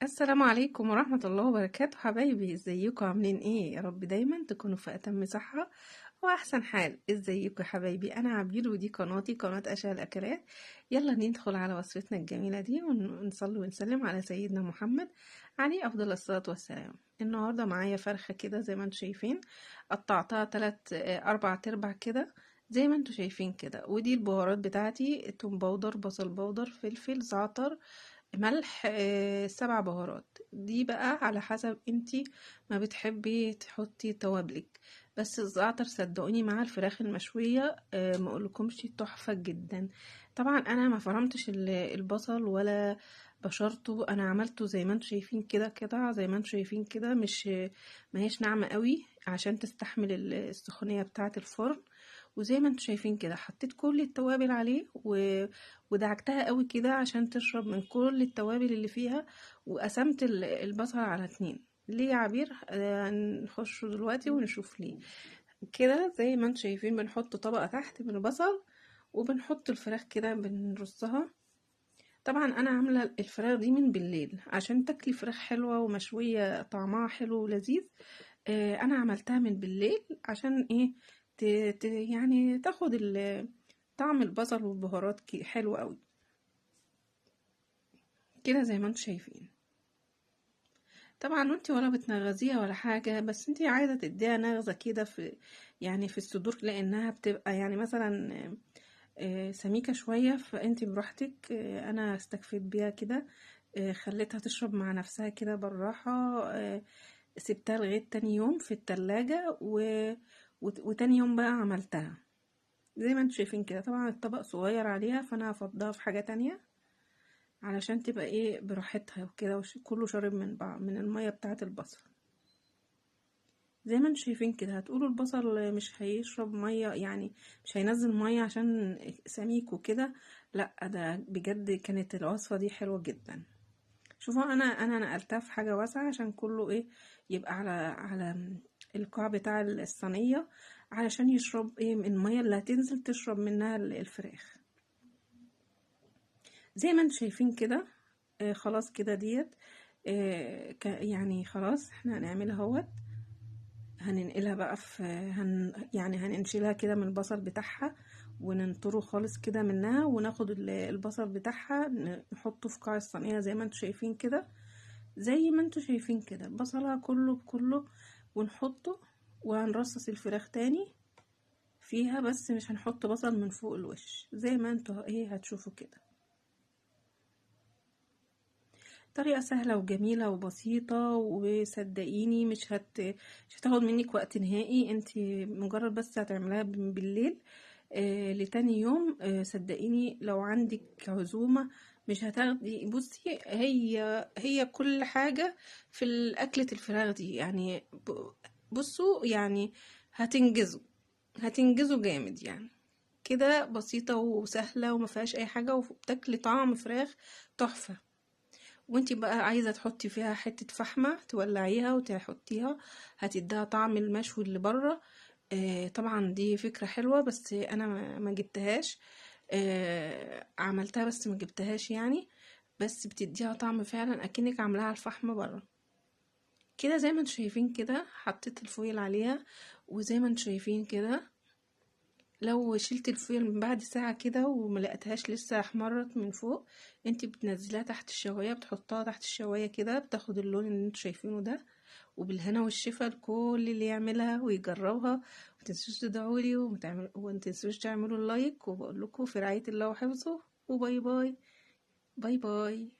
السلام عليكم ورحمة الله وبركاته حبايبي، ازيكم عاملين ايه؟ يا رب دايما تكونوا في اتم صحة واحسن حال. ازيكم يا حبايبي؟ انا عبير ودي قناتي قناة اشياء الاكلات. يلا ندخل على وصفتنا الجميلة دي ونصلي ونسلم على سيدنا محمد عليه افضل الصلاة والسلام. النهاردة معايا فرخة كده زي ما انتم شايفين، قطعتها 4 كده زي ما انتم شايفين كده. ودي البهارات بتاعتي: توم باودر، بصل باودر، فلفل، زعتر، ملح، 7 بهارات. دي بقى على حسب انتي ما بتحبي تحطي توابلك. بس الزعتر صدقوني مع الفراخ المشوية ما اقولكمش تحفة جدا. طبعا انا ما فرمتش البصل ولا بشرته، انا عملته زي ما انتوا شايفين كده كده زي ما انتوا شايفين كده، مش ما هيش ناعمة قوي عشان تستحمل السخونية بتاعة الفرن. وزي ما انتوا شايفين كده حطيت كل التوابل عليه ودعكتها قوي كده عشان تشرب من كل التوابل اللي فيها. وقسمت البصل على 2. ليه يا عبير؟ نخش دلوقتي ونشوف ليه. كده زي ما انتوا شايفين بنحط طبقة تحت من البصل، وبنحط الفراخ كده بنرصها. طبعا انا عامله الفراخ دي من بالليل عشان تاكلي فراخ حلوه ومشويه طعمها حلو ولذيذ. انا عملتها من بالليل عشان ايه؟ يعني تاخد طعم البصل والبهارات حلو قوي كده زي ما انتوا شايفين. طبعا انتي ولا بتنغزيها ولا حاجه، بس انتي عايزه تديها نغزه كده في يعني في الصدور، لانها بتبقى يعني مثلا سميكه شويه، فانتي براحتك. انا استكفيت بيها كده. خليتها تشرب مع نفسها كده بالراحه. سبتها لغايه تاني يوم في التلاجة وتاني يوم بقى عملتها زي ما انتوا شايفين كده. طبعا الطبق صغير عليها، فانا هفضها في حاجة تانية علشان تبقى ايه براحتها وكده، كله شارب من بعض من المية بتاعة البصل. زي ما انتوا شايفين كده هتقولوا البصل مش هيشرب مية، يعني مش هينزل مية عشان سميك وكده. لا، ده بجد كانت الوصفة دي حلوة جدا. شوفوا، انا نقلتها في حاجة واسعة عشان كله ايه يبقى على القاع بتاع الصينية، علشان يشرب ايه من المية اللي هتنزل تشرب منها الفراخ. زي ما انتم شايفين كده. خلاص كده ديت. يعني خلاص احنا هنعملها اهوت. هننقلها بقى في يعني هننشلها كده من البصل بتاعها، وننطره خالص كده منها، وناخد البصل بتاعها نحطه في قاع الصينية زي ما انتم شايفين كده. زي ما انتوا شايفين كده بصلها كله بكله ونحطه. وهنرصص الفراخ تاني فيها، بس مش هنحط بصل من فوق الوش زي ما انتوا ايه هتشوفوا كده. طريقة سهلة وجميلة وبسيطة، وصدقيني مش هتاخد منك وقت نهائي. انتي مجرد بس هتعملها بالليل لتاني يوم. صدقيني لو عندك عزومة مش هتاخدي. بصي، هي كل حاجة في الأكلة الفراخ دي يعني بصوا يعني هتنجزوا جامد يعني. كده بسيطة وسهلة وما فيهاش اي حاجة، وبتاكلي طعم فراخ تحفة. وانتي بقى عايزة تحطي فيها حتة فحمة تولعيها وتحطيها، هتديها طعم المشوي اللي بره. طبعا دي فكرة حلوة، بس انا ما جبتهاش. عملتها بس ما جبتهاش يعني. بس بتديها طعم فعلا اكنك عاملاها على الفحم بره كده. زي ما انتوا شايفين كده حطيت الفويل عليها، وزي ما انتوا شايفين كده لو شلت الفويل من بعد ساعة كده وملقتهاش لسه احمرت من فوق، انتي بتنزليها تحت الشواية، بتحطها تحت الشواية كده بتاخد اللون اللي انتوا شايفينه ده. وبالهنا والشفا لكل اللي يعملها ويجربها. متنسوش تدعولي ومتنسوش تعملوا اللايك، وبقول لكم في رعاية الله وحفظه، وباي باي. باي باي.